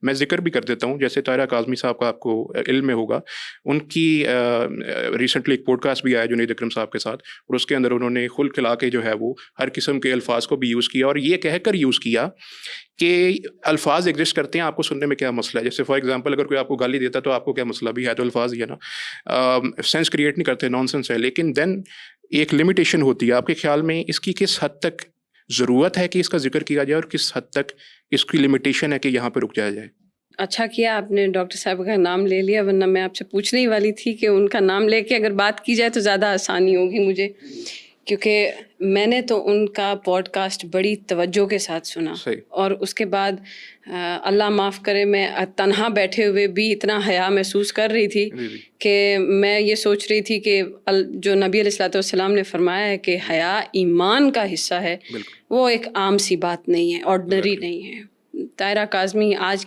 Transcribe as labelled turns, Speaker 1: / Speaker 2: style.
Speaker 1: میں ذکر بھی کر دیتا ہوں، جیسے طاہرہ کاظمی صاحب کا آپ کو علم میں ہوگا، ان کی ریسنٹلی ایک پوڈ کاسٹ بھی آیا جنید اکرم صاحب کے ساتھ، اور اس کے اندر انہوں نے خل کھلا کے جو ہے وہ ہر قسم کے الفاظ کو بھی یوز کیا، اور یہ کہہ کر یوز کیا کہ الفاظ ایگزسٹ کرتے ہیں، آپ کو سننے میں کیا مسئلہ ہے. جیسے فار ایگزامپل اگر کوئی آپ کو گالی دیتا ہے تو آپ کو کیا مسئلہ، بھی ہے تو الفاظ ہی ہے نا، سینس کریٹ نہیں کرتے، نان سینس ہے. لیکن دین ایک لمیٹیشن ہوتی ہے. آپ کے خیال میں اس کی کس حد تک ضرورت ہے کہ اس کا ذکر کیا جائے، اور کس حد تک اس کی لمیٹیشن ہے کہ یہاں پہ رک جایا جائے؟
Speaker 2: اچھا کیا آپ نے ڈاکٹر صاحب کا نام لے لیا، ورنہ میں آپ سے پوچھنے ہی والی تھی کہ ان کا نام لے کے اگر بات کی جائے تو زیادہ آسانی ہوگی مجھے، کیونکہ میں نے تو ان کا پوڈ کاسٹ بڑی توجہ کے ساتھ سنا.
Speaker 1: صحیح.
Speaker 2: اور اس کے بعد اللہ معاف کرے، میں تنہا بیٹھے ہوئے بھی اتنا حیا محسوس کر رہی تھی کہ میں یہ سوچ رہی تھی کہ جو نبی علیہ الصلوۃ والسلام نے فرمایا ہے کہ حیا ایمان کا حصہ ہے، وہ ایک عام سی بات نہیں ہے، آرڈنری نہیں ہے. طاہرہ کاظمی آج